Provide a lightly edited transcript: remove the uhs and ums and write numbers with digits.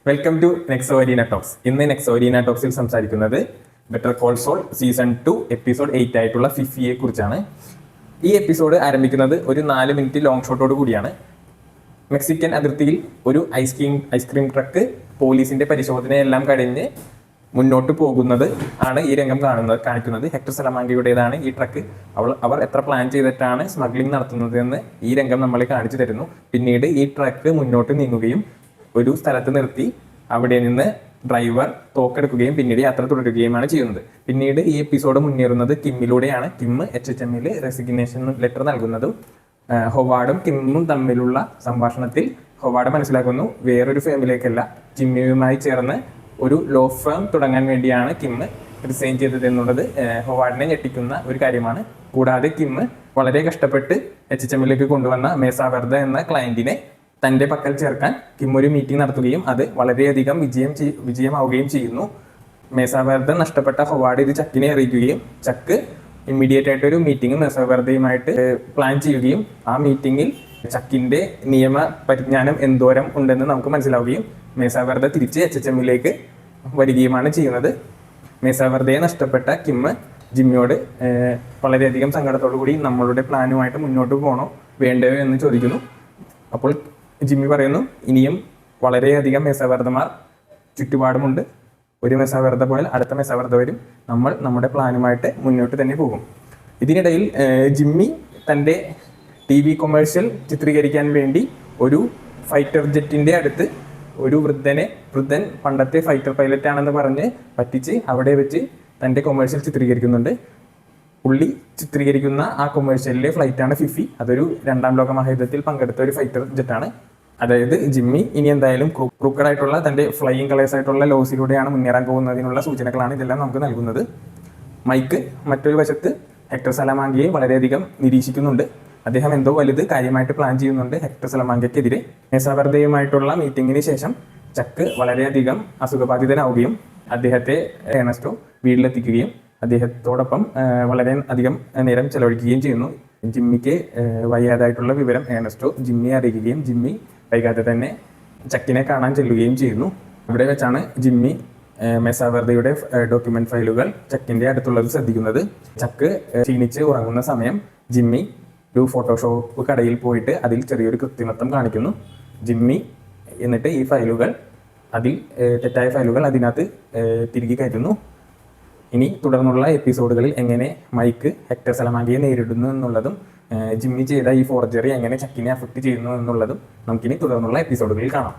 Welcome to നെക്സോരീന talks. ഇന്ന് നെക്സോരീന ടോക്സിൽ സംസാരിക്കുന്നത് Better Call Saul season 2 episode 8 ആയിട്ടുള്ള ഫിഫിയെ കുറിച്ചാണ്. ഈ എപ്പിസോഡ് ആരംഭിക്കുന്നത് ഒരു 4 മിനിറ്റ് ലോങ് ഷോട്ടോട് കൂടിയാണ്. മെക്സിക്കൻ അതിർത്തിയിൽ ഒരു ഐസ്ക്രീം ട്രക്ക് പോലീസിന്റെ പരിശോധനയെല്ലാം കഴിഞ്ഞ് മുന്നോട്ട് പോകുന്നത് ആണ് ഈ രംഗം കാണിക്കുന്നത്. ഹെക്ടർ സലമാങ്കയുടേതാണ് ഈ ട്രക്ക്. അവർ എത്ര പ്ലാൻ ചെയ്തിട്ടാണ് സ്മഗ്ലിംഗ് നടത്തുന്നത് എന്ന് ഈ രംഗം നമ്മളെ കാണിച്ചു തരുന്നു. പിന്നീട് ഈ ട്രക്ക് മുന്നോട്ട് നീങ്ങുകയും ഒരു സ്ഥലത്ത് നിർത്തി അവിടെ നിന്ന് ഡ്രൈവർ തോക്കെടുക്കുകയും പിന്നീട് യാത്ര തുടരുകയുമാണ് ചെയ്യുന്നത്. പിന്നീട് ഈ എപ്പിസോഡ് മുന്നേറുന്നത് കിമ്മിലൂടെയാണ്. കിം HHMൽ റെസിഗ്നേഷൻ ലെറ്റർ നൽകുന്നതും ഹൊവാർഡും കിമ്മും തമ്മിലുള്ള സംഭാഷണത്തിൽ ഹൊവാർഡ് മനസ്സിലാക്കുന്നു വേറൊരു ഫേമിലേക്കല്ല, ജിമ്മിയുമായി ചേർന്ന് ഒരു ലോ ഫേം തുടങ്ങാൻ വേണ്ടിയാണ് കിം റിസൈൻ ചെയ്തത് എന്നുള്ളത് ഹൊവാർഡിനെ ഞെട്ടിക്കുന്ന ഒരു കാര്യമാണ്. കൂടാതെ കിം വളരെ കഷ്ടപ്പെട്ട് HHMലേക്ക് കൊണ്ടുവന്ന മേസ വെർദ എന്ന ക്ലയന്റിനെ തൻ്റെ പക്കൽ ചേർക്കാൻ കിം ഒരു മീറ്റിംഗ് നടത്തുകയും അത് വളരെയധികം വിജയമാവുകയും ചെയ്യുന്നു. മേസ വെർദ നഷ്ടപ്പെട്ട ഹൊവാർഡ് ഇത് ചക്കിനെ അറിയിക്കുകയും ചക്ക് ഇമ്മീഡിയറ്റ് ആയിട്ട് ഒരു മീറ്റിംഗ് മേസ വെർദയുമായിട്ട് പ്ലാൻ ചെയ്യുകയും ആ മീറ്റിംഗിൽ ചക്കിന്റെ നിയമ പരിജ്ഞാനം എന്തോരം ഉണ്ടെന്ന് നമുക്ക് മനസ്സിലാവുകയും മേസ വെർദ തിരിച്ച് HHMലേക്ക് വരികയുമാണ് ചെയ്യുന്നത്. മേസ വെർദയെ നഷ്ടപ്പെട്ട കിം ജിമ്മിയോട് വളരെയധികം സങ്കടത്തോടു കൂടി നമ്മളുടെ പ്ലാനുമായിട്ട് മുന്നോട്ട് പോകണോ വേണ്ടയോ എന്ന് ചോദിക്കുന്നു. അപ്പോൾ ജിമ്മി പറയുന്നു, ഇനിയും വളരെയധികം മെസവർദ്ധമാർ ചുറ്റുപാടുമുണ്ട്. ഒരു മെസവർദ്ധ പോയാൽ അടുത്ത മെസവർദ്ധ വരും. നമ്മൾ നമ്മുടെ പ്ലാനുമായിട്ട് മുന്നോട്ട് തന്നെ പോകും. ഇതിനിടയിൽ ജിമ്മി തൻ്റെ TV കൊമേഴ്ഷ്യൽ ചിത്രീകരിക്കാൻ വേണ്ടി ഒരു ഫൈറ്റർ ജെറ്റിൻ്റെ അടുത്ത് ഒരു വൃദ്ധൻ പണ്ടത്തെ ഫൈറ്റർ പൈലറ്റ് ആണെന്ന് പറഞ്ഞ് പറ്റിച്ച് അവിടെ വെച്ച് തൻ്റെ കൊമേഴ്ഷ്യൽ ചിത്രീകരിക്കുന്നുണ്ട്. പുള്ളി ചിത്രീകരിക്കുന്ന ആ കൊമേഴ്ഷ്യലിലെ ഫ്ലൈറ്റാണ് ഫിഫി. അതൊരു 2ാം ലോക മഹായുദ്ധത്തിൽ പങ്കെടുത്ത ഒരു ഫൈറ്റർ ജെറ്റാണ്. അതായത് ജിമ്മി ഇനി എന്തായാലും ക്രൂക്കഡായിട്ടുള്ള തൻ്റെ ഫ്ലൈയിങ് കളേഴ്സ് ആയിട്ടുള്ള ലോസിലൂടെയാണ് മുന്നേറാൻ പോകുന്നതിനുള്ള സൂചനകളാണ് ഇതെല്ലാം നമുക്ക് നൽകുന്നത്. മൈക്ക് മറ്റൊരു വശത്ത് ഹെക്ടർ സലമാങ്കയെ വളരെയധികം നിരീക്ഷിക്കുന്നുണ്ട്. അദ്ദേഹം എന്തോ വലുത് കാര്യമായിട്ട് പ്ലാൻ ചെയ്യുന്നുണ്ട് ഹെക്ടർ സലമാങ്കയ്ക്കെതിരെ. മേസ വെർദയുമായിട്ടുള്ള മീറ്റിംഗിന് ശേഷം ചക്ക് വളരെയധികം അസുഖബാധിതനാവുകയും അദ്ദേഹത്തെ ഏണസ്റ്റോ വീട്ടിലെത്തിക്കുകയും അദ്ദേഹത്തോടൊപ്പം വളരെ അധികം നേരം ചെലവഴിക്കുകയും ചെയ്യുന്നു. ജിമ്മിക്ക് വയ്യാതായിട്ടുള്ള വിവരം ഏണസ്റ്റോ ജിമ്മിയെ അറിയിക്കുകയും ജിമ്മി വൈകാതെ തന്നെ ചക്കിനെ കാണാൻ ചെല്ലുകയും ചെയ്യുന്നു. ഇവിടെ വെച്ചാണ് ജിമ്മി മേസ വെർദയുടെ ഡോക്യുമെന്റ് ഫയലുകൾ ചക്കിന്റെ അടുത്തുള്ളത് ശ്രദ്ധിക്കുന്നത്. ചക്ക് ക്ഷീണിച്ച് ഉറങ്ങുന്ന സമയം ജിമ്മി ഒരു ഫോട്ടോഷോപ്പ് കടയിൽ പോയിട്ട് അതിൽ ചെറിയൊരു കൃത്രിമത്വം കാണിക്കുന്നു. ജിമ്മി എന്നിട്ട് ഈ ഫയലുകൾ തെറ്റായ ഫയലുകൾ അതിനകത്ത് തിരികെ കയറ്റുന്നു. ഇനി തുടർന്നുള്ള എപ്പിസോഡുകളിൽ എങ്ങനെ മൈക്ക് ഹെക്ടർ സലമാങ്കയെ നേരിടുന്നു എന്നുള്ളതും ജിമ്മി ചെയ്ത ഈ ഫോർജറി എങ്ങനെ ചക്കിനെ അഫക്റ്റ് ചെയ്യുന്നു എന്നുള്ളതും നമുക്കിനി തുടർന്നുള്ള എപ്പിസോഡുകളിൽ കാണാം.